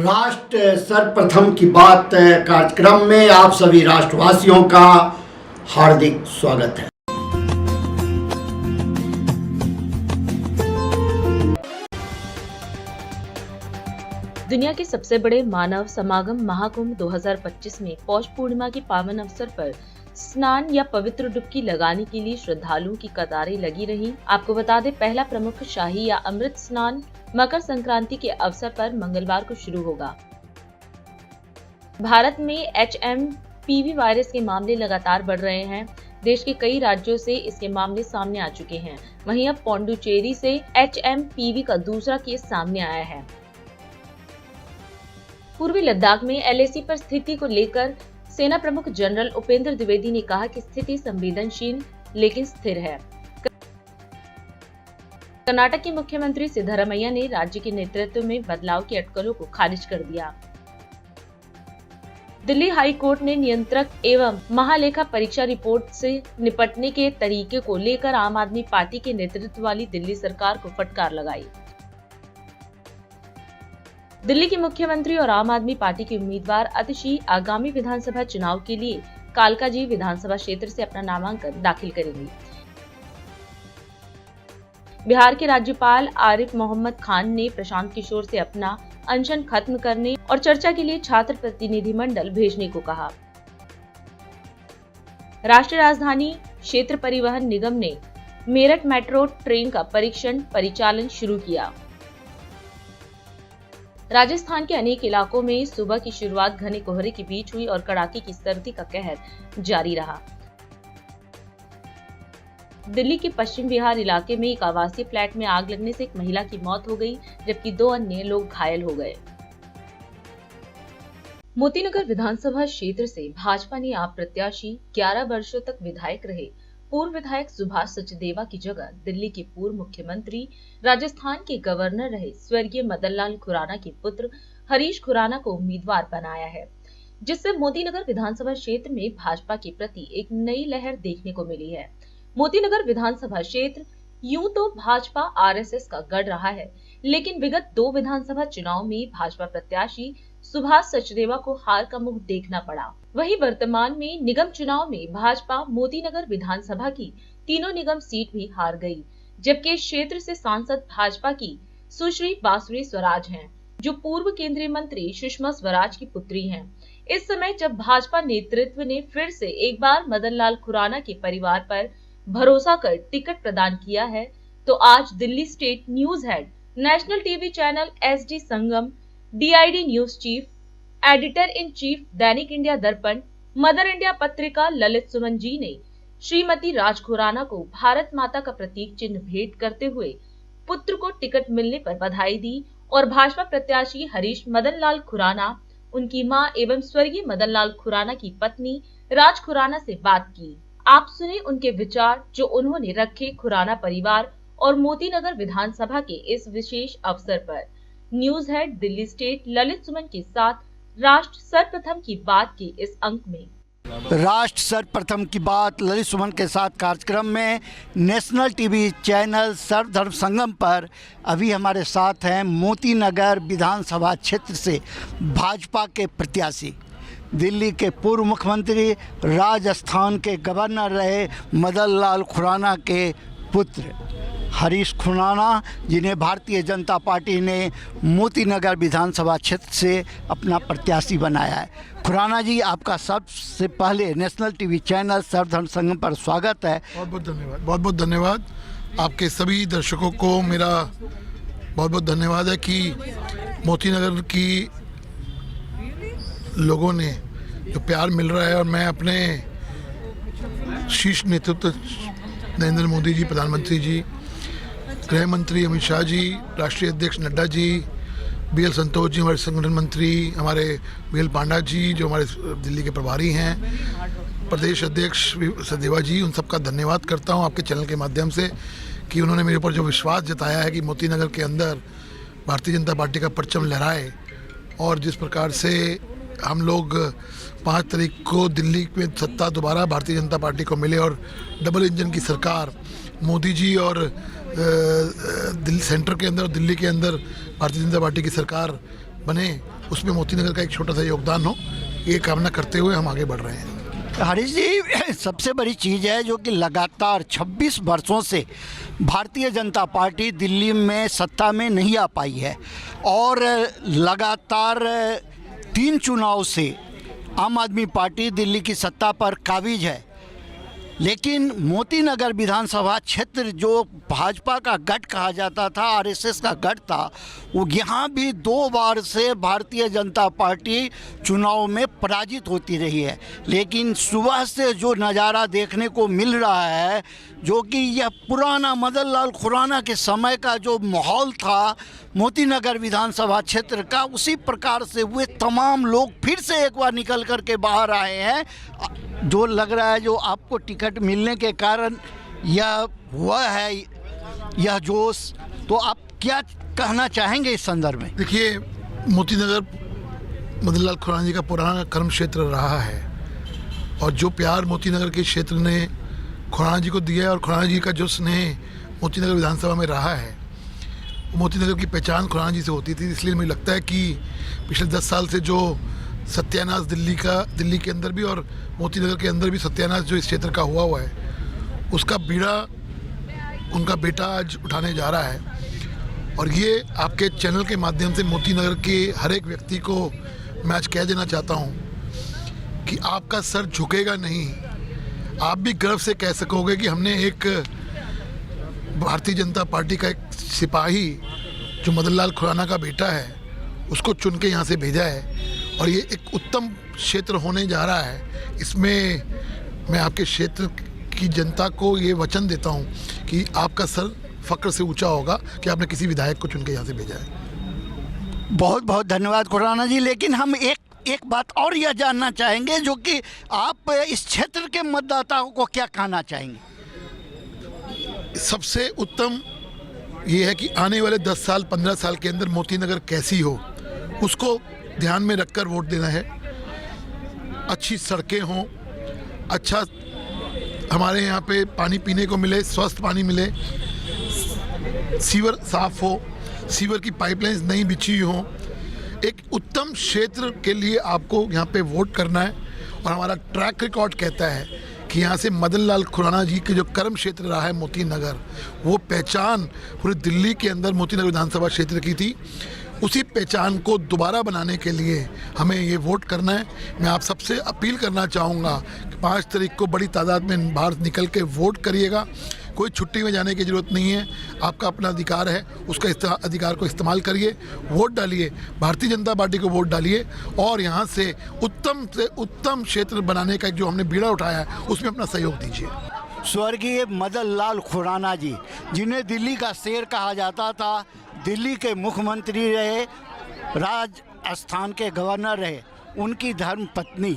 राष्ट्र सर्वप्रथम की बात कार्यक्रम में आप सभी राष्ट्रवासियों का हार्दिक स्वागत है। दुनिया के सबसे बड़े मानव समागम महाकुंभ 2025 में पौष पूर्णिमा के पावन अवसर पर स्नान या पवित्र डुबकी लगाने के लिए श्रद्धालुओं की कतारें लगी रही। आपको बता दें, पहला प्रमुख शाही या अमृत स्नान मकर संक्रांति के अवसर पर मंगलवार को शुरू होगा। भारत में HMPV वायरस के मामले लगातार बढ़ रहे हैं। देश के कई राज्यों से इसके मामले सामने आ चुके हैं। वहीं अब पौंडुचेरी से HMPV का दूसरा केस सामने आया है। पूर्वी लद्दाख में LAC पर स्थिति को लेकर सेना प्रमुख जनरल उपेंद्र द्विवेदी ने कहा कि स्थिति संवेदनशील लेकिन स्थिर है। कर्नाटक के मुख्यमंत्री सिद्धरामैया ने राज्य के नेतृत्व में बदलाव की अटकलों को खारिज कर दिया। दिल्ली हाई कोर्ट ने नियंत्रक एवं महालेखा परीक्षा रिपोर्ट से निपटने के तरीके को लेकर आम आदमी पार्टी के नेतृत्व वाली दिल्ली सरकार को फटकार लगाई। दिल्ली के मुख्यमंत्री और आम आदमी पार्टी के उम्मीदवार अतिशी आगामी विधानसभा चुनाव के लिए कालकाजी विधानसभा क्षेत्र से अपना नामांकन दाखिल करेंगी। बिहार के राज्यपाल आरिफ मोहम्मद खान ने प्रशांत किशोर से अपना अनशन खत्म करने और चर्चा के लिए छात्र प्रतिनिधिमंडल भेजने को कहा। राष्ट्रीय राजधानी क्षेत्र परिवहन निगम ने मेरठ मेट्रो ट्रेन का परीक्षण परिचालन शुरू किया। राजस्थान के अनेक इलाकों में सुबह की शुरुआत घने कोहरे के बीच हुई और कड़ाके की सर्दी का कहर जारी रहा। दिल्ली के पश्चिम विहार इलाके में एक आवासीय फ्लैट में आग लगने से एक महिला की मौत हो गई, जबकि 2 अन्य लोग घायल हो गए। मोतीनगर विधानसभा क्षेत्र से भाजपा ने आप प्रत्याशी 11 वर्षों तक विधायक रहे पूर्व विधायक सुभाष सचदेवा की जगह दिल्ली के पूर्व मुख्यमंत्री, राजस्थान के गवर्नर रहे स्वर्गीय मदन लाल खुराना के पुत्र हरीश खुराना को उम्मीदवार बनाया है, जिससे मोतीनगर विधानसभा क्षेत्र में भाजपा के प्रति एक नई लहर देखने को मिली है। मोतीनगर विधानसभा क्षेत्र यूं तो भाजपा RSS का गढ़ रहा है, लेकिन विगत 2 विधानसभा चुनाव में भाजपा प्रत्याशी सुभाष सचदेवा को हार का मुख देखना पड़ा। वहीं वर्तमान में निगम चुनाव में भाजपा मोतीनगर विधानसभा की तीनों निगम सीट भी हार गई, जबकि इस क्षेत्र से सांसद भाजपा की सुश्री बासुरी स्वराज हैं, जो पूर्व केंद्रीय मंत्री सुषमा स्वराज की पुत्री हैं। इस समय जब भाजपा नेतृत्व ने फिर से एक बार मदन लाल खुराना के परिवार पर भरोसा कर टिकट प्रदान किया है, तो आज Delhi state news head, national TV channel SD Sangam, DID news chief, editor in chief Dainik India दर्पण, मदर इंडिया पत्रिका ललित सुमन जी ने श्रीमती राज खुराना को भारत माता का प्रतीक चिन्ह भेंट करते हुए पुत्र को टिकट मिलने पर बधाई दी और भाजपा प्रत्याशी हरीश मदन लाल खुराना, उनकी मां एवं स्वर्गीय मदन लाल खुराना की पत्नी राज खुराना से बात की। आप सुने उनके विचार जो उन्होंने रखे खुराना परिवार और मोतीनगर विधानसभा के इस विशेष अवसर पर। News head Delhi state Lalit Suman के साथ राष्ट्र सर्वप्रथम की बात के इस अंक में। राष्ट्र सर्वप्रथम की बात ललित सुमन के साथ कार्यक्रम में नेशनल टीवी चैनल सर्वधर्म संगम पर अभी हमारे साथ हैं मोतीनगर विधानसभा क्षेत्र से भाजपा के प्रत्याशी, दिल्ली के पूर्व मुख्यमंत्री, राजस्थान के गवर्नर रहे मदन लाल खुराना के पुत्र हरीश खुराना, जिन्हें भारतीय जनता पार्टी ने मोतीनगर विधानसभा क्षेत्र से अपना प्रत्याशी बनाया है। खुराना जी, आपका सबसे पहले नेशनल टीवी चैनल सर्वधर्म संगम पर स्वागत है। बहुत बहुत धन्यवाद। बहुत बहुत धन्यवाद। आपके सभी दर्शकों को मेरा बहुत बहुत धन्यवाद है कि मोतीनगर की लोगों ने जो प्यार मिल रहा है, और मैं अपने शीर्ष नेतृत्व नरेंद्र मोदी जी, प्रधानमंत्री जी, गृह मंत्री अमित शाह जी, राष्ट्रीय अध्यक्ष नड्डा जी, BL संतोष जी हमारे संगठन मंत्री, हमारे BL पांडा जी जो हमारे दिल्ली के प्रभारी हैं, प्रदेश अध्यक्ष सचदेवा जी, उन सबका धन्यवाद करता हूं आपके चैनल के माध्यम से कि उन्होंने मेरे ऊपर जो विश्वास जताया है कि मोतीनगर के अंदर भारतीय जनता पार्टी का परचम लहराए। और जिस प्रकार से हम लोग 5 तारीख को दिल्ली में सत्ता दोबारा भारतीय जनता पार्टी को मिले और डबल इंजन की सरकार मोदी जी और दिल्ली सेंटर के अंदर, दिल्ली के अंदर भारतीय जनता पार्टी की सरकार बने, उसमें मोती नगर का एक छोटा सा योगदान हो, ये कामना करते हुए हम आगे बढ़ रहे हैं। हरीश जी, सबसे बड़ी चीज़ है जो कि लगातार 26 वर्षों से भारतीय जनता पार्टी दिल्ली में सत्ता में नहीं आ पाई है और लगातार 3 चुनाव से आम आदमी पार्टी दिल्ली की सत्ता पर काबिज है, लेकिन मोती नगर विधानसभा क्षेत्र जो भाजपा का गढ़ कहा जाता था, आरएसएस का गढ़ था, वो यहाँ भी 2 बार से भारतीय जनता पार्टी चुनाव में पराजित होती रही है। लेकिन सुबह से जो नज़ारा देखने को मिल रहा है, जो कि यह पुराना मदन लाल खुराना के समय का जो माहौल था मोती नगर विधानसभा क्षेत्र का, उसी प्रकार से वे तमाम लोग फिर से एक बार निकल कर के बाहर आए हैं। जो लग रहा है जो आपको टिकट मिलने के कारण यह हुआ है, यह जोश, तो आप क्या कहना चाहेंगे इस संदर्भ में? देखिए, मोती नगर मदन लाल खुराना जी का पुराना कर्म क्षेत्र रहा है और जो प्यार मोती नगर के क्षेत्र ने खुराना जी को दिया है और खुराना जी का जो स्नेह मोती नगर विधानसभा में रहा है, मोती नगर की पहचान खुराना जी से होती थी। इसलिए मुझे लगता है कि पिछले 10 साल से जो सत्यानाश दिल्ली के अंदर भी और मोती नगर के अंदर भी सत्यानाश जो इस क्षेत्र का हुआ है, उसका बीड़ा उनका बेटा आज उठाने जा रहा है। और ये आपके चैनल के माध्यम से मोती नगर के हर एक व्यक्ति को मैं आज कह देना चाहता हूँ कि आपका सर झुकेगा नहीं। आप भी गर्व से कह सकोगे कि हमने एक भारतीय जनता पार्टी का एक सिपाही जो मदन लाल खुराना का बेटा है, उसको चुन के यहाँ से भेजा है और ये एक उत्तम क्षेत्र होने जा रहा है। इसमें मैं आपके क्षेत्र की जनता को ये वचन देता हूँ कि आपका सर फक्र से ऊंचा होगा कि आपने किसी विधायक को चुन के यहाँ से भेजा है। बहुत बहुत धन्यवाद खुराना जी। लेकिन हम एक बात और यह जानना चाहेंगे जो कि आप इस क्षेत्र के मतदाताओं को क्या कहना चाहेंगे? सबसे उत्तम ये है कि आने वाले 10 साल 15 साल के अंदर मोती नगर कैसी हो, उसको ध्यान में रखकर वोट देना है। अच्छी सड़कें हों, अच्छा हमारे यहाँ पे पानी पीने को मिले, स्वस्थ पानी मिले, सीवर साफ हो, सीवर की पाइपलाइंस नहीं बिछी हो। एक उत्तम क्षेत्र के लिए आपको यहाँ पे वोट करना है और हमारा ट्रैक रिकॉर्ड कहता है कि यहाँ से मदन लाल खुराना जी के जो कर्म क्षेत्र रहा है मोती नगर, वो पहचान पूरे दिल्ली के अंदर मोती नगर विधानसभा क्षेत्र की थी। उसी पहचान को दोबारा बनाने के लिए हमें ये वोट करना है। मैं आप सबसे अपील करना चाहूँगा कि 5 तारीख को बड़ी तादाद में बाहर निकल के वोट करिएगा। कोई छुट्टी में जाने की ज़रूरत नहीं है, आपका अपना अधिकार है, उसका अधिकार को इस्तेमाल करिए, वोट डालिए, भारतीय जनता पार्टी को वोट डालिए और यहाँ से उत्तम क्षेत्र बनाने का जो हमने बीड़ा उठाया है उसमें अपना सहयोग दीजिए। स्वर्गीय मदन लाल खुराना जी, जिन्हें दिल्ली का शेर कहा जाता था, दिल्ली के मुख्यमंत्री रहे, राजस्थान के गवर्नर रहे, उनकी धर्मपत्नी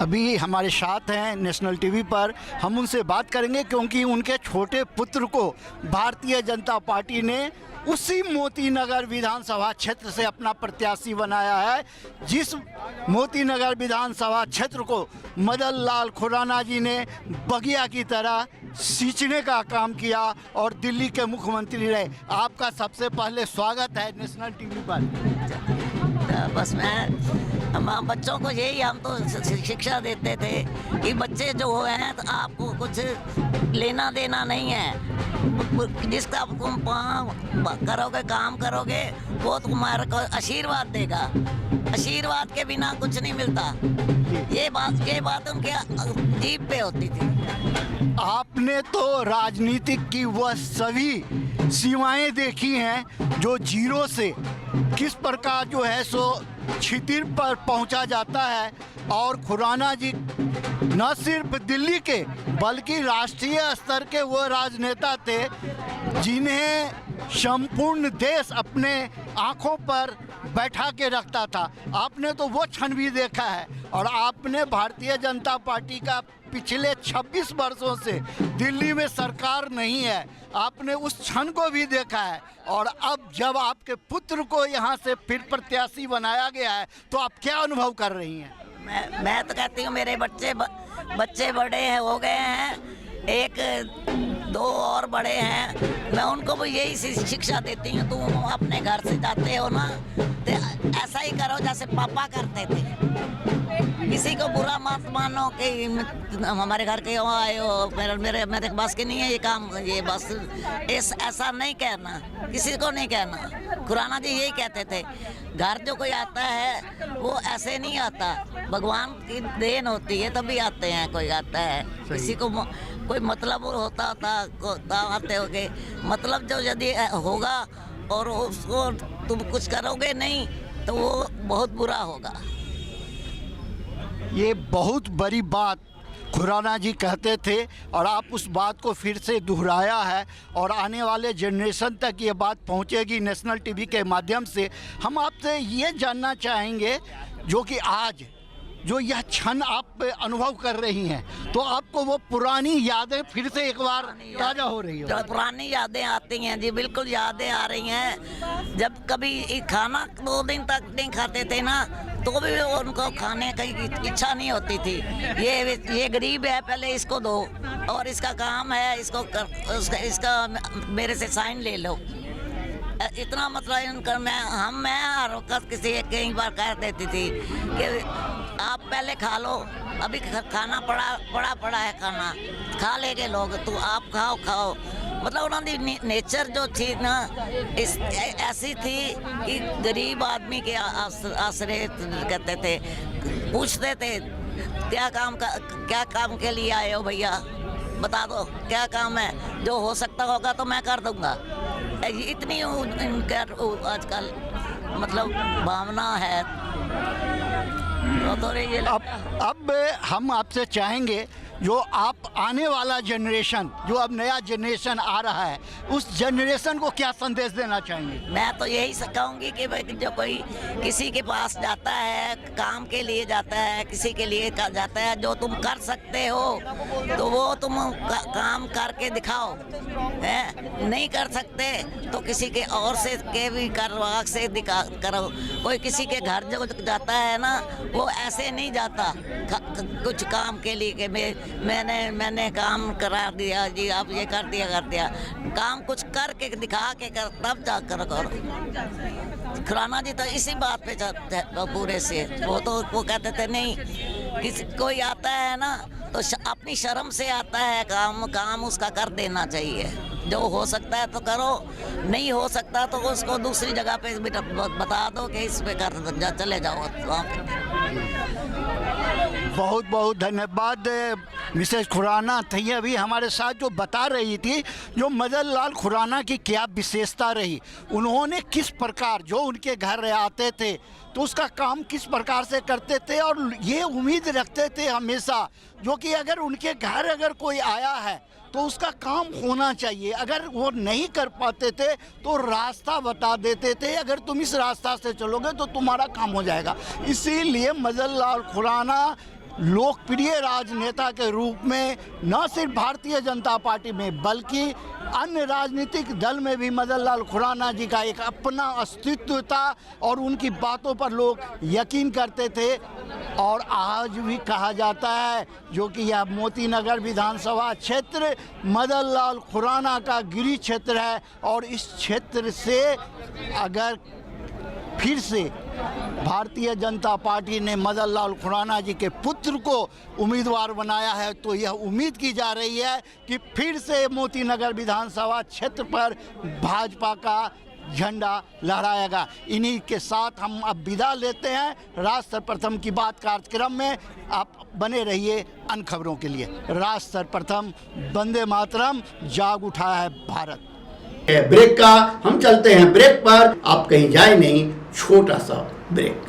अभी हमारे साथ हैं नेशनल टीवी पर। हम उनसे बात करेंगे क्योंकि उनके छोटे पुत्र को भारतीय जनता पार्टी ने उसी मोती नगर विधानसभा क्षेत्र से अपना प्रत्याशी बनाया है, जिस मोती नगर विधानसभा क्षेत्र को मदन लाल खुराना जी ने बगिया की तरह सींचने का काम किया और दिल्ली के मुख्यमंत्री रहे। आपका सबसे पहले स्वागत है नेशनल टीवी पर। बस हम बच्चों को यही हम तो शिक्षा देते थे कि बच्चे जो हुए हैं तो आपको कुछ लेना देना नहीं है, जिसका तुम करोगे काम करोगे वो तुम्हारे को आशीर्वाद देगा। आशीर्वाद के बिना कुछ नहीं मिलता। ये बात उनके जीभ पे होती थी। आपने तो राजनीतिक की वह सभी सीमाएं देखी हैं जो जीरो से किस प्रकार जो है सो छितिर पर पहुंचा जाता है। और खुराना जी न सिर्फ दिल्ली के बल्कि राष्ट्रीय स्तर के वो राजनेता थे जिन्हें संपूर्ण देश अपने आंखों पर बैठा के रखता था। आपने तो वो क्षण भी देखा है और आपने भारतीय जनता पार्टी का पिछले 26 वर्षों से दिल्ली में सरकार नहीं है, आपने उस क्षण को भी देखा है। और अब जब आपके पुत्र को यहाँ से फिर प्रत्याशी बनाया गया है तो आप क्या अनुभव कर रही हैं? मैं तो कहती हूँ मेरे बच्चे बड़े हैं, हो गए हैं। एक दो और बड़े हैं, मैं उनको भी यही शिक्षा देती हूँ, तुम अपने घर से जाते हो ना तो ऐसा ही करो जैसे पापा करते थे। किसी को बुरा मत मानो कि हमारे घर के यहाँ आए हो, मेरे बस के नहीं है ये काम, ये बस ऐसा नहीं कहना, किसी को नहीं कहना। खुराना जी यही कहते थे, घर जो कोई आता है वो ऐसे नहीं आता, भगवान की देन होती है तभी आते हैं, कोई आता है किसी को कोई मतलब होता था आते होगे, मतलब जो यदि होगा और उसको तुम कुछ करोगे नहीं तो वो बहुत बुरा होगा। ये बहुत बड़ी बात खुराना जी कहते थे और आप उस बात को फिर से दोहराया है और आने वाले जनरेशन तक ये बात पहुंचेगी नेशनल टीवी के माध्यम से। हम आपसे ये जानना चाहेंगे जो कि आज जो यह क्षण आप अनुभव कर रही हैं तो आपको वो पुरानी यादें फिर से एक बार ताज़ा हो रही हो? पुरानी यादें आती हैं जी, बिल्कुल यादें आ रही हैं। जब कभी खाना 2 दिन तक नहीं खाते थे ना तो भी उनको खाने की इच्छा नहीं होती थी। ये गरीब है, पहले इसको दो और इसका काम है, इसका मेरे से साइन ले लो, इतना मतलब इनका मैं हर वक्त कई बार कह देती थी कि आप पहले खा लो, अभी खाना पड़ा है, खाना खा लेंगे लोग, तो आप खाओ। मतलब उन्होंने नेचर जो थी ना ऐसी थी कि गरीब आदमी के आश्रय कहते थे, पूछते थे क्या काम के लिए आए हो भैया, बता दो क्या काम है, जो हो सकता होगा तो मैं कर दूंगा। इतनी आजकल मतलब भावना है। तो ये अब हम आपसे चाहेंगे जो आप आने वाला जनरेशन, जो अब नया जनरेशन आ रहा है, उस जनरेशन को क्या संदेश देना चाहेंगे? मैं तो यही कहूँगी कि भाई जो कोई किसी के पास जाता है, काम के लिए जाता है, किसी के लिए जाता है, जो तुम कर सकते हो तो वो तुम काम करके दिखाओ, है नहीं कर सकते तो किसी के और से के भी करवा से दिखा करो। कोई किसी के घर जो जाता है ना वो ऐसे नहीं जाता कुछ काम के लिए कि मैंने काम करा दिया जी, आप ये कर दिया, काम कुछ करके दिखा के तब जा कर करो। खुराना जी तो इसी बात पे पूरे से वो कहते थे नहीं, कोई आता है ना तो अपनी शर्म से आता है, काम उसका कर देना चाहिए, जो हो सकता है तो करो, नहीं हो सकता तो उसको दूसरी जगह पे बता दो कि इस पे कर चले जाओ वहाँ पे। बहुत बहुत धन्यवाद मिसेज खुराना थी अभी हमारे साथ जो बता रही थी जो मदन लाल खुराना की क्या विशेषता रही, उन्होंने किस प्रकार जो उनके घर आते थे तो उसका काम किस प्रकार से करते थे और ये उम्मीद रखते थे हमेशा जो कि अगर उनके घर अगर कोई आया है तो उसका काम होना चाहिए। अगर वो नहीं कर पाते थे तो रास्ता बता देते थे, अगर तुम इस रास्ता से चलोगे तो तुम्हारा काम हो जाएगा। इसीलिए मदन लाल खुराना लोकप्रिय राजनेता के रूप में न सिर्फ भारतीय जनता पार्टी में बल्कि अन्य राजनीतिक दल में भी मदन लाल खुराना जी का एक अपना अस्तित्व था और उनकी बातों पर लोग यकीन करते थे। और आज भी कहा जाता है जो कि यह मोती नगर विधानसभा क्षेत्र मदन लाल खुराना का गिरी क्षेत्र है और इस क्षेत्र से अगर फिर से भारतीय जनता पार्टी ने मदन लाल खुराना जी के पुत्र को उम्मीदवार बनाया है तो यह उम्मीद की जा रही है कि फिर से मोती नगर विधानसभा क्षेत्र पर भाजपा का झंडा लहराएगा। इन्हीं के साथ हम अब विदा लेते हैं। राष्ट्र सर्वप्रथम की बात कार्यक्रम में आप बने रहिए अन्य खबरों के लिए। राष्ट्र सर्वप्रथम, वंदे मातरम, जाग उठा है भारत। ब्रेक का हम चलते हैं ब्रेक पर, आप कहीं जाए नहीं, छोटा सा break.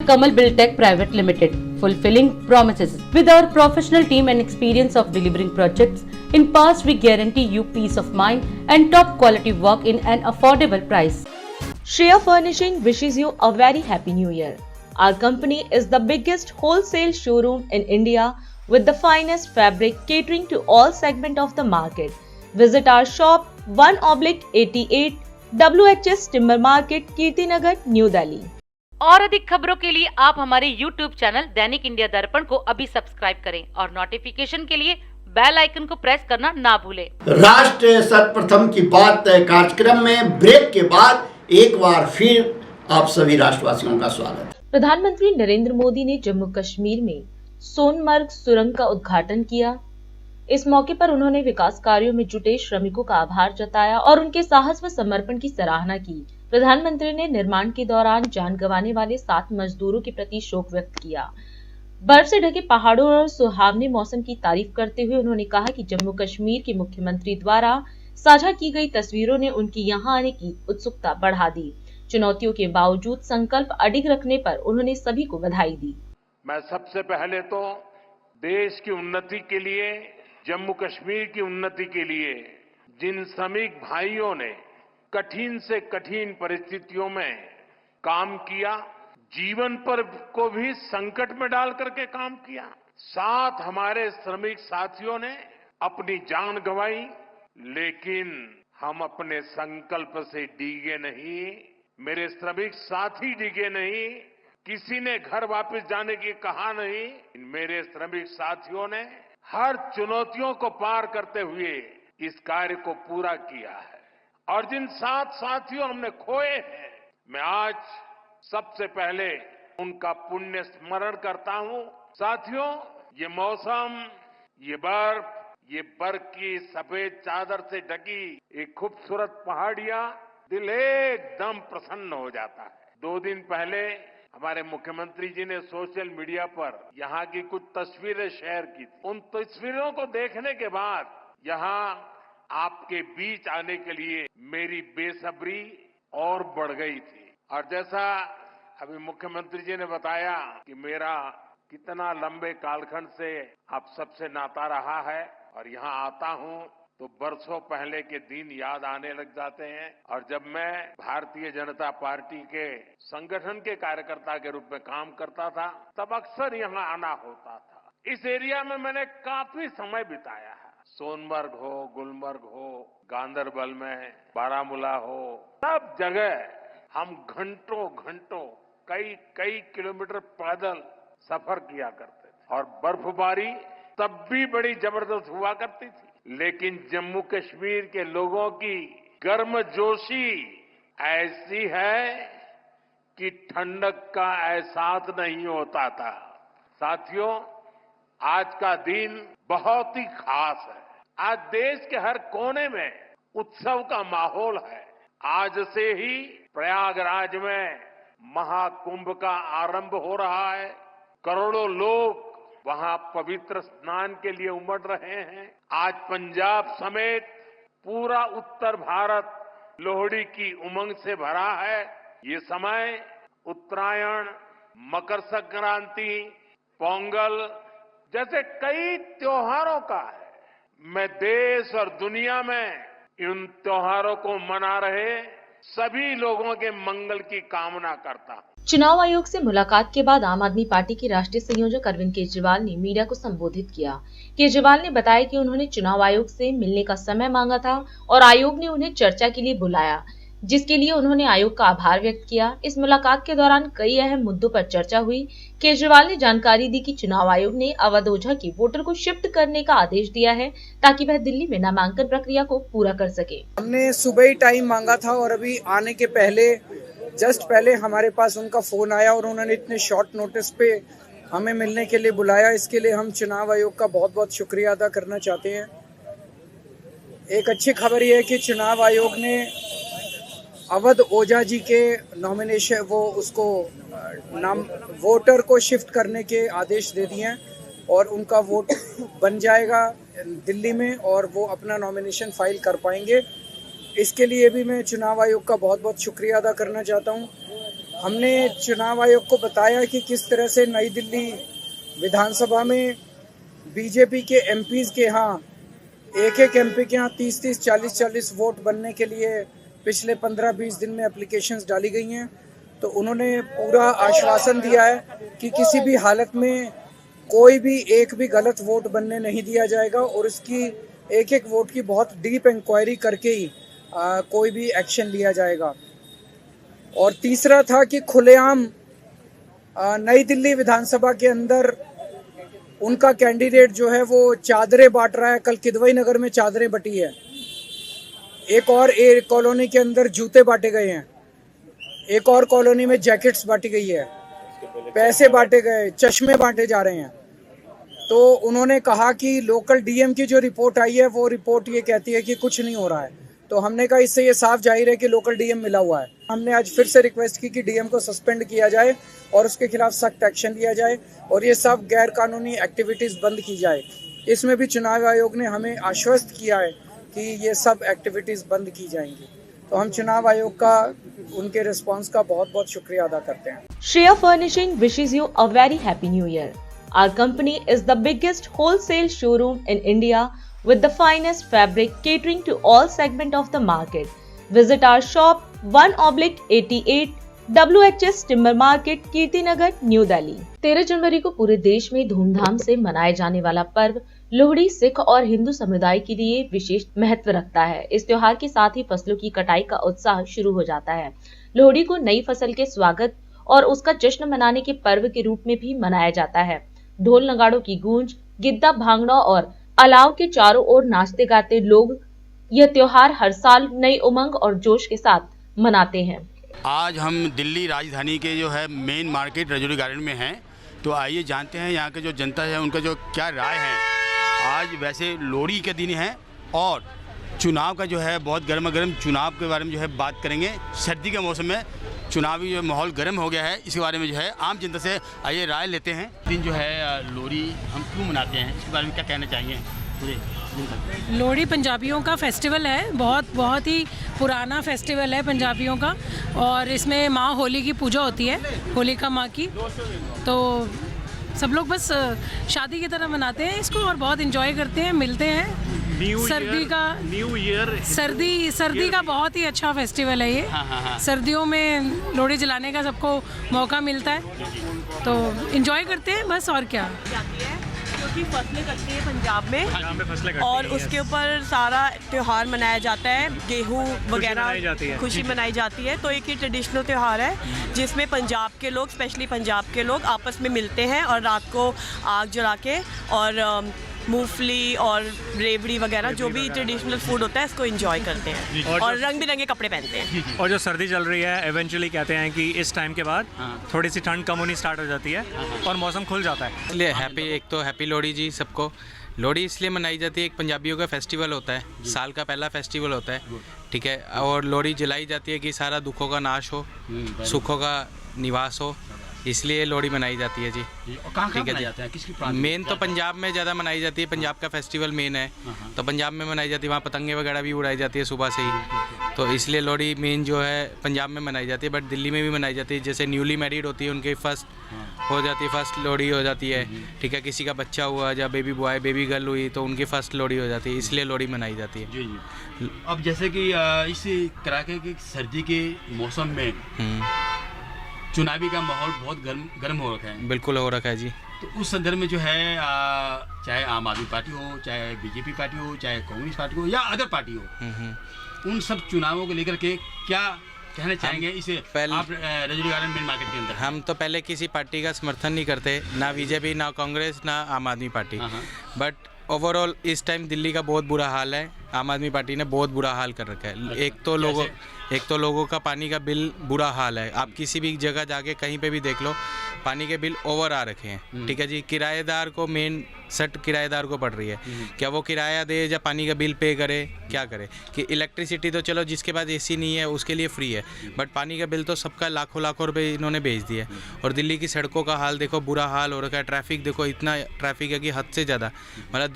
Kamal Buildtech Private Limited, fulfilling promises. With our professional team and experience of delivering projects, in past we guarantee you peace of mind and top quality work in an affordable price. Shreya Furnishing wishes you a very happy new year. Our company is the biggest wholesale showroom in India with the finest fabric catering to all segments of the market. Visit our shop 1/88 WHS Timber Market, Kirtinagar, New Delhi. और अधिक खबरों के लिए आप हमारे YouTube channel दैनिक India दर्पण को अभी सब्सक्राइब करें और नोटिफिकेशन के लिए बेल आइकन को प्रेस करना ना भूलें। राष्ट्र सर्वप्रथम की बात कार्यक्रम में ब्रेक के बाद एक बार फिर आप सभी राष्ट्रवासियों का स्वागत है। प्रधानमंत्री नरेंद्र मोदी ने जम्मू कश्मीर में सोनमर्ग सुरंग का उद्घाटन किया। इस मौके पर उन्होंने विकास कार्यों में जुटे श्रमिकों का आभार जताया और उनके साहस व समर्पण की सराहना की। प्रधानमंत्री ने निर्माण के दौरान जान गंवाने वाले 7 मजदूरों के प्रति शोक व्यक्त किया। बर्फ से ढके पहाड़ों और सुहावने मौसम की तारीफ करते हुए उन्होंने कहा कि जम्मू कश्मीर के मुख्यमंत्री द्वारा साझा की गई तस्वीरों ने उनकी यहां आने की उत्सुकता बढ़ा दी। चुनौतियों के बावजूद संकल्प अडिग रखने पर उन्होंने सभी को बधाई दी। मैं सबसे पहले तो देश की उन्नति के लिए, जम्मू कश्मीर की उन्नति के लिए जिन श्रमिक भाइयों ने कठिन से कठिन परिस्थितियों में काम किया, जीवन पर को भी संकट में डाल करके काम किया, साथ हमारे श्रमिक साथियों ने अपनी जान गंवाई, लेकिन हम अपने संकल्प से डिगे नहीं। मेरे श्रमिक साथी डिगे नहीं, किसी ने घर वापस जाने की कहा नहीं। मेरे श्रमिक साथियों ने हर चुनौतियों को पार करते हुए इस कार्य को पूरा किया है। और जिन 7 साथियों हमने खोए हैं, मैं आज सबसे पहले उनका पुण्य स्मरण करता हूं। साथियों, ये मौसम, ये बर्फ की सफेद चादर से ढकी एक खूबसूरत पहाड़ियां दिल एकदम प्रसन्न हो जाता है। 2 दिन पहले हमारे मुख्यमंत्री जी ने सोशल मीडिया पर यहाँ की कुछ तस्वीरें शेयर की थी। उन तस्वीरों को देखने के बाद यहाँ आपके बीच आने के लिए मेरी बेसब्री और बढ़ गई थी। और जैसा अभी मुख्यमंत्री जी ने बताया कि मेरा कितना लंबे कालखंड से आप सबसे नाता रहा है, और यहाँ आता हूँ तो बरसों पहले के दिन याद आने लग जाते हैं। और जब मैं भारतीय जनता पार्टी के संगठन के कार्यकर्ता के रूप में काम करता था, तब अक्सर यहाँ आना होता था। इस एरिया में मैंने काफी समय बिताया है। सोनमर्ग हो, गुलमर्ग हो, गांदरबल में, बारामूला हो, सब जगह हम घंटों कई किलोमीटर पैदल सफर किया करते थे। और बर्फबारी तब भी बड़ी जबरदस्त हुआ करती थी, लेकिन जम्मू कश्मीर के लोगों की गर्मजोशी ऐसी है कि ठंडक का एहसास नहीं होता था। साथियों, आज का दिन बहुत ही खास है। आज देश के हर कोने में उत्सव का माहौल है। आज से ही प्रयागराज में महाकुंभ का आरंभ हो रहा है। करोड़ों लोग वहां पवित्र स्नान के लिए उमड़ रहे हैं। आज पंजाब समेत पूरा उत्तर भारत लोहड़ी की उमंग से भरा है। ये समय उत्तरायण, मकर संक्रांति, पोंगल जैसे कई त्योहारों का है। मैं देश और दुनिया में इन त्योहारों को मना रहे सभी लोगों के मंगल की कामना करता हूं। चुनाव आयोग से मुलाकात के बाद आम आदमी पार्टी के राष्ट्रीय संयोजक अरविंद केजरीवाल ने मीडिया को संबोधित किया। केजरीवाल ने बताया कि उन्होंने चुनाव आयोग से मिलने का समय मांगा था और आयोग ने उन्हें चर्चा के लिए बुलाया, जिसके लिए उन्होंने आयोग का आभार व्यक्त किया। इस मुलाकात के दौरान कई अहम मुद्दों पर चर्चा हुई। केजरीवाल ने जानकारी दी कि चुनाव आयोग ने अवध ओझा के वोटर को शिफ्ट करने का आदेश दिया है ताकि वह दिल्ली में नामांकन प्रक्रिया को पूरा कर सके। हमने सुबह ही टाइम मांगा था और अभी आने के जस्ट पहले हमारे पास उनका फोन आया और उन्होंने इतने शॉर्ट नोटिस पे हमें मिलने के लिए बुलाया। इसके लिए हम चुनाव आयोग का बहुत बहुत शुक्रिया अदा करना चाहते हैं। एक अच्छी खबर यह है कि चुनाव आयोग ने अवध ओझा जी के नॉमिनेशन वोटर को शिफ्ट करने के आदेश दे दिए हैं और उनका वोट बन जाएगा दिल्ली में और वो अपना नॉमिनेशन फाइल कर पाएंगे। इसके लिए भी मैं चुनाव आयोग का बहुत बहुत शुक्रिया अदा करना चाहता हूं। हमने चुनाव आयोग को बताया कि किस तरह से नई दिल्ली विधानसभा में बीजेपी के एमपीज के यहाँ एक एमपी के यहाँ 30-30, 40-40 वोट बनने के लिए पिछले 15-20 दिन में एप्लीकेशंस डाली गई हैं। तो उन्होंने पूरा आश्वासन दिया है कि किसी भी हालत में कोई भी एक भी गलत वोट बनने नहीं दिया जाएगा और इसकी एक वोट की बहुत डीप इंक्वायरी करके ही कोई भी एक्शन लिया जाएगा। और तीसरा था कि खुलेआम नई दिल्ली विधानसभा के अंदर उनका कैंडिडेट जो है वो चादरें बांट रहा है। कल किदवई नगर में चादरें बटी है, एक कॉलोनी के अंदर जूते बांटे गए हैं, एक और कॉलोनी में जैकेट्स बांटी गई है, पैसे बांटे गए, चश्मे बांटे जा रहे हैं। तो उन्होंने कहा कि लोकल डीएम की जो रिपोर्ट आई है वो रिपोर्ट ये कहती है कि कुछ नहीं हो रहा है। तो हमने कहा इससे ये साफ जाहिर है कि लोकल डीएम मिला हुआ है। हमने आज फिर से रिक्वेस्ट की कि डीएम को सस्पेंड किया जाए और उसके खिलाफ सख्त एक्शन लिया जाए और ये सब गैर कानूनी एक्टिविटीज़ बंद की जाए। इसमें भी चुनाव आयोग ने हमें आश्वस्त किया है कि ये सब एक्टिविटीज़ बंद की जाएंगी। तो हम चुनाव आयोग का उनके रिस्पांस का बहुत बहुत शुक्रिया अदा करते हैं। Shreya Furnishing wishes you a very happy new year. Our company is the biggest wholesale showroom in India with the finest fabric catering to all segment of the market. Visit our shop 1/88 WHS Timber Market, Kirtinagar, new Delhi. 13 जनवरी को पूरे देश में धूमधाम से मनाए जाने वाला पर्व लोहड़ी सिख और हिंदू समुदाय के लिए विशेष महत्व रखता है। इस त्योहार के साथ ही फसलों की कटाई का उत्साह शुरू हो जाता है। लोहड़ी को नई फसल के स्वागत और उसका जश्न मनाने के पर्व के रूप में भी मनाया जाता है। ढोल नगाड़ों की गूंज, गिद्दा, भांगड़ा और अलाव के चारों ओर नाचते गाते लोग यह त्योहार हर साल नई उमंग और जोश के साथ मनाते हैं। आज हम दिल्ली राजधानी के जो है मेन मार्केट रजौरी गार्डन में हैं। तो आइए जानते हैं यहाँ के जो जनता है उनका जो क्या राय है। आज वैसे लोहड़ी के दिन है और चुनाव का जो है बहुत गर्मा गर्म चुनाव के बारे में जो है बात करेंगे। सर्दी के मौसम में चुनावी जो माहौल गर्म हो गया है, इसके बारे में जो है आम जनता से आइए राय लेते हैं। दिन जो है लोहड़ी हम क्यों मनाते हैं, इसके बारे में क्या कहना चाहिए पूरे? लोहड़ी पंजाबियों का फेस्टिवल है, बहुत ही पुराना फेस्टिवल है पंजाबियों का। और इसमें माँ होली की पूजा होती है, होलिका माँ की। तो सब लोग बस शादी की तरह मनाते हैं इसको और बहुत एंजॉय करते हैं, मिलते हैं। सर्दी का बहुत ही अच्छा फेस्टिवल है ये। सर्दियों में लोहड़ी जलाने का सबको मौका मिलता है, तो एंजॉय करते हैं बस, और क्या। क्योंकि फसलें कटती है पंजाब में और उसके ऊपर सारा त्यौहार मनाया जाता है, गेहूँ वगैरह खुशी मनाई जाती है। तो एक ये ट्रेडिशनल त्यौहार है जिसमें पंजाब के लोग, स्पेशली पंजाब के लोग आपस में मिलते हैं और रात को आग जला के और मूंगफली और रेवड़ी वगैरह जो भी ट्रेडिशनल फूड होता है इसको एंजॉय करते हैं और रंग बिरंगे कपड़े पहनते हैं। और जो सर्दी चल रही है, इवेंचुअली कहते हैं कि इस टाइम के बाद थोड़ी सी ठंड कम होनी स्टार्ट हो जाती है और मौसम खुल जाता है। इसलिए हैप्पी लोहड़ी जी सबको। लोहड़ी इसलिए मनाई जाती है, एक पंजाबियों का फेस्टिवल होता है, साल का पहला फेस्टिवल होता है, ठीक है। और लोहड़ी जलाई जाती है कि सारा दुखों का नाश हो, सुखों का निवास हो, इसलिए लोहड़ी मनाई जाती है जी। ठीक है जी। मेन तो पंजाब में ज़्यादा मनाई जाती है, पंजाब का फेस्टिवल मेन है, तो पंजाब में मनाई जाती है। वहाँ पतंगे वगैरह भी उड़ाई जाती है सुबह से ही, तो इसलिए लोहड़ी मेन जो है पंजाब में मनाई जाती है। बट दिल्ली में भी मनाई जाती है, जैसे न्यूली मैरिड होती है उनकी फर्स्ट हो जाती है, फर्स्ट लोहड़ी हो जाती है, ठीक है। किसी का बच्चा हुआ या बेबी बॉय बेबी गर्ल हुई तो उनकी फर्स्ट लोहड़ी हो जाती है, इसलिए लोहड़ी मनाई जाती है। जी। अब जैसे कि इस कड़ाके की सर्दी के मौसम में चुनावी का माहौल बहुत गर्म हो रखा है। बिल्कुल हो रखा है जी। तो उस संदर्भ में जो है चाहे आम आदमी पार्टी हो, चाहे बीजेपी पार्टी हो, चाहे कांग्रेस पार्टी हो या अदर पार्टी हो, उन सब चुनावों को लेकर के क्या कहना चाहेंगे इसे आप रजौरी गार्डन मेन मार्केट के अंदर? हम तो पहले किसी पार्टी का समर्थन नहीं करते, ना बीजेपी, ना कांग्रेस, ना आम आदमी पार्टी। बट ओवरऑल इस टाइम दिल्ली का बहुत बुरा हाल है। आम आदमी पार्टी ने बहुत बुरा हाल कर रखा है। एक तो लोगों का पानी का बिल बुरा हाल है। आप किसी भी जगह जाके कहीं पे भी देख लो, पानी के बिल ओवर आ रखे हैं, ठीक है जी। किराएदार को मेन सट किराएदार को पड़ रही है, क्या वो किराया दे या पानी का बिल पे करे, क्या करे। कि इलेक्ट्रिसिटी तो चलो जिसके पास एसी नहीं है उसके लिए फ्री है, बट पानी का बिल तो सबका लाखों रुपए इन्होंने भेज दिया है। और दिल्ली की सड़कों का हाल देखो, बुरा हाल हो रखा है। ट्रैफिक देखो, इतना ट्रैफिक है कि हद से ज़्यादा। मतलब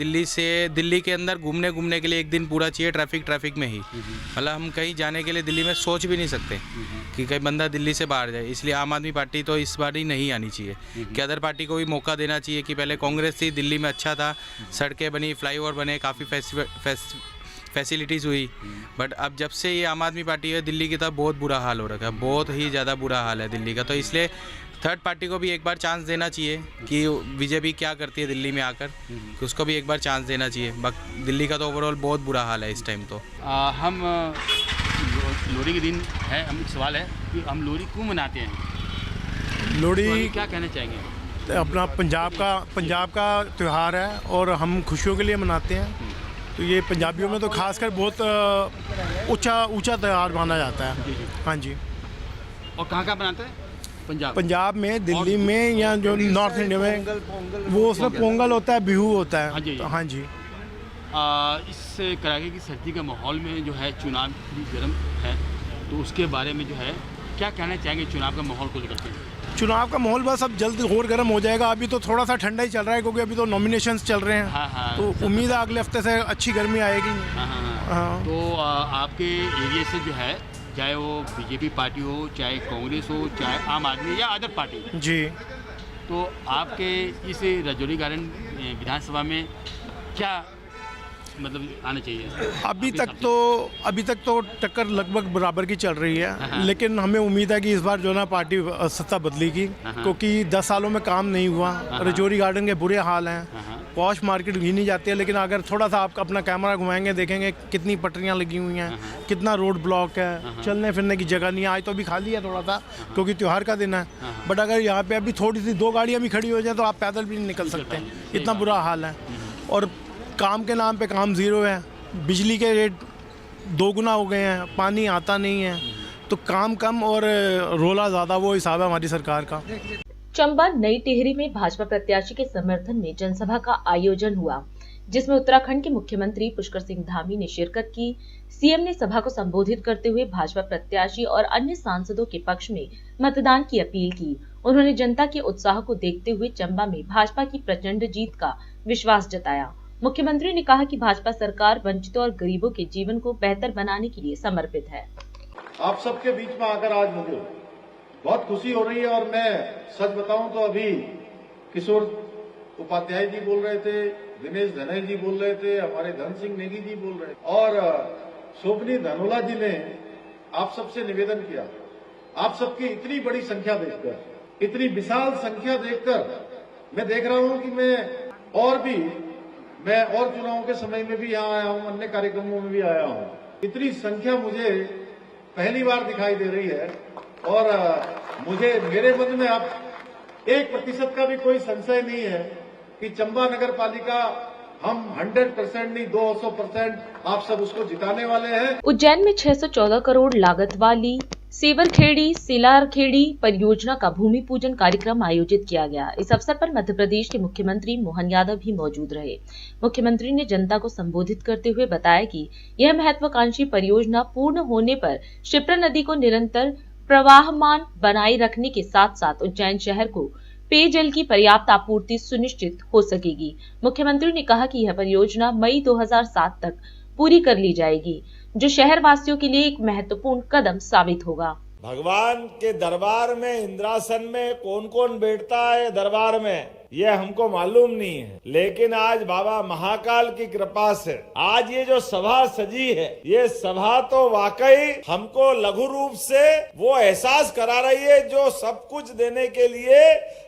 दिल्ली के अंदर घूमने के लिए एक दिन पूरा चाहिए ट्रैफिक में ही। मतलब हम कहीं जाने के लिए दिल्ली में सोच भी नहीं सकते कि कहीं बंदा दिल्ली से बाहर जाए। इसलिए आम आदमी पार्टी तो इस बार ही नहीं आनी चाहिए, कि अदर पार्टी को भी मौका देना चाहिए। कि पहले कांग्रेस थी, दिल्ली में अच्छा था, सड़कें बनी, फ्लाईओवर बने, काफ़ी फैसिलिटीज़ हुई। बट अब जब से ये आम आदमी पार्टी है, दिल्ली की तरफ बहुत बुरा हाल हो रखा है, बहुत ही ज़्यादा बुरा हाल है दिल्ली का। तो इसलिए थर्ड पार्टी को भी एक बार चांस देना चाहिए कि बीजेपी क्या करती है दिल्ली में आकर, कि उसको भी एक बार चांस देना चाहिए। दिल्ली का तो ओवरऑल बहुत बुरा हाल है इस टाइम। तो हम लोहड़ी के दिन है, हम सवाल है कि हम लोहड़ी क्यों मनाते हैं? लोहड़ी तो अभी क्या कहना चाहेंगे? अपना पंजाब का त्यौहार है और हम खुशियों के लिए मनाते हैं। तो ये पंजाबियों में तो खासकर बहुत ऊंचा त्यौहार माना जाता है। हाँ जी। और कहाँ बनाते हैं? पंजाब में, दिल्ली में, या जो नॉर्थ इंडिया में वो उसमें पोंगल होता है, बिहू होता है। हाँ जी। इस कड़ाके की सर्दी का माहौल में जो है चुनाव भी गर्म है, तो उसके बारे में जो है क्या कहना चाहेंगे चुनाव का माहौल को लेकर के? चुनाव का माहौल बस अब जल्द और गर्म हो जाएगा। अभी तो थोड़ा सा ठंडा ही चल रहा है क्योंकि अभी तो नॉमिनेशंस चल रहे हैं। तो उम्मीद है अगले हफ्ते से अच्छी गर्मी आएगी। तो आपके एरिया से जो है, चाहे वो बीजेपी पार्टी हो, चाहे कांग्रेस हो, चाहे आम आदमी या अदर पार्टी जी, तो आपके इस रजौरी गार्डन विधानसभा में क्या मतलब आना चाहिए? अभी तक तो टक्कर लगभग बराबर की चल रही है, लेकिन हमें उम्मीद है कि इस बार जो ना पार्टी सत्ता बदलेगी, क्योंकि 10 सालों में काम नहीं हुआ। रजौरी गार्डन के बुरे हाल हैं, पॉश मार्केट गिनी जाती है, लेकिन अगर थोड़ा सा आप अपना कैमरा घुमाएंगे देखेंगे कितनी पटरियां लगी हुई हैं, कितना रोड ब्लॉक है, चलने फिरने की जगह नहीं है। आज तो अभी खाली है थोड़ा सा क्योंकि त्यौहार का दिन है, बट अगर यहाँ पे अभी थोड़ी सी 2 गाड़ियाँ भी खड़ी हो जाए तो आप पैदल भी नहीं निकल सकते, इतना बुरा हाल है। और काम के नाम पे काम ज़ीरो है, बिजली के रेट 2 गुना हो गए हैं, पानी आता नहीं है, तो काम कम और रोला ज़्यादा, वो हिसाब है हमारी सरकार का। चंबा नई टिहरी में भाजपा प्रत्याशी के समर्थन में जनसभा का आयोजन हुआ, जिसमें उत्तराखंड के मुख्यमंत्री पुष्कर सिंह धामी ने शिरकत की। सीएम ने सभा को संबोधित करते हुए भाजपा प्रत्याशी और अन्य सांसदों के पक्ष में मतदान की अपील की। उन्होंने जनता के उत्साह को देखते हुए चंबा में भाजपा की प्रचंड जीत का विश्वास जताया। मुख्यमंत्री ने कहा कि भाजपा सरकार वंचितों और गरीबों के जीवन को बेहतर बनाने के लिए समर्पित है। आप सबके बीच में आकर आज मुझे बहुत खुशी हो रही है, और मैं सच बताऊं तो अभी किशोर उपाध्याय जी बोल रहे थे, दिनेश धनेल जी बोल रहे थे, हमारे धन सिंह नेगी जी बोल रहे थे, और शोभनी धनोला जी ने आप सबसे निवेदन किया। आप सबकी इतनी बड़ी संख्या देखकर, इतनी विशाल संख्या देखकर मैं देख रहा हूं कि मैं और चुनावों के समय में भी यहाँ आया हूँ, अन्य कार्यक्रमों में भी आया हूँ। इतनी संख्या मुझे पहली बार दिखाई दे रही है, और मेरे मन में अब 1% का भी कोई संशय नहीं है कि चंबा नगर पालिका हम 100% नहीं 200% आप सब उसको जिताने वाले हैं। उज्जैन में 614 करोड़ लागत वाली सेवरखेड़ी सिलारखेड़ी परियोजना का भूमि पूजन कार्यक्रम आयोजित किया गया। इस अवसर पर मध्य प्रदेश के मुख्यमंत्री मोहन यादव भी मौजूद रहे। मुख्यमंत्री ने जनता को संबोधित करते हुए बताया कि यह महत्वाकांक्षी परियोजना पूर्ण होने पर क्षिप्रा नदी को निरंतर प्रवाहमान बनाए रखने के साथ साथ उज्जैन शहर को पेयजल की पर्याप्त आपूर्ति सुनिश्चित हो सकेगी। मुख्यमंत्री ने कहा कि यह परियोजना मई 2007 तक पूरी कर ली जाएगी, जो शहर वासियों के लिए एक महत्वपूर्ण कदम साबित होगा। भगवान के दरबार में, इंद्रासन में कौन कौन बैठता है दरबार में, ये हमको मालूम नहीं है, लेकिन आज बाबा महाकाल की कृपा से आज ये जो सभा सजी है, ये सभा तो वाकई हमको लघु रूप से वो एहसास करा रही है जो सब कुछ देने के लिए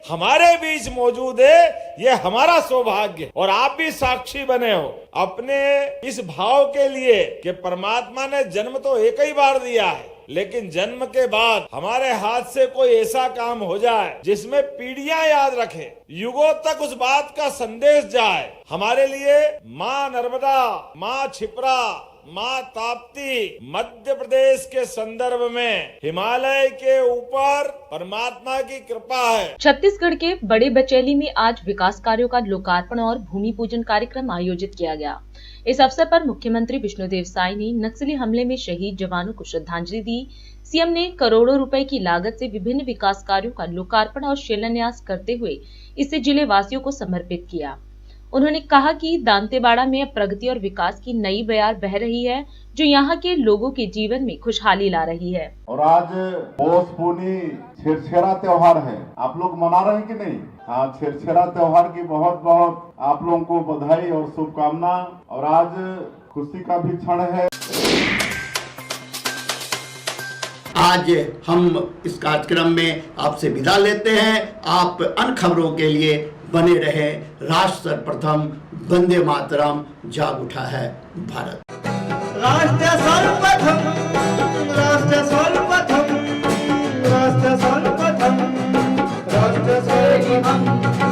हमारे बीच मौजूद है। ये हमारा सौभाग्य, और आप भी साक्षी बने हो अपने इस भाव के लिए कि परमात्मा ने जन्म तो एक ही बार दिया है, लेकिन जन्म के बाद हमारे हाथ से कोई ऐसा काम हो जाए जिसमें पीढ़ियां याद रखें, युगों तक उस बात का संदेश जाए। हमारे लिए माँ नर्मदा, माँ क्षिप्रा, माँ ताप्ती मध्य प्रदेश के संदर्भ में हिमालय के ऊपर परमात्मा की कृपा है। छत्तीसगढ़ के बड़े बचैली में आज विकास कार्यों का लोकार्पण और भूमि पूजन कार्यक्रम आयोजित किया गया। इस अवसर पर मुख्यमंत्री विष्णुदेव साय ने नक्सली हमले में शहीद जवानों को श्रद्धांजलि दी। सीएम ने करोड़ों रुपए की लागत से विभिन्न विकास कार्यों का लोकार्पण और शिलान्यास करते हुए इसे जिले वासियों को समर्पित किया। उन्होंने कहा कि दांतेवाड़ा में अब प्रगति और विकास की नई बयार बह रही है, जो यहाँ के लोगों के जीवन में खुशहाली ला रही है। और आज पौष पूर्णी छेरछेरा त्योहार है, आप लोग मना रहे हैं कि नहीं? हाँ, छेरछेरा त्योहार की बहुत बहुत आप लोगों को बधाई और शुभकामना। और आज खुशी का भी क्षण है। आज हम इस कार्यक्रम में आपसे विदा लेते हैं। आप अन्य खबरों के लिए बने रहे। राष्ट्र सर्वप्रथम, वंदे मातरम, जाग उठा है भारत। राष्ट्र सर्वप्रथम।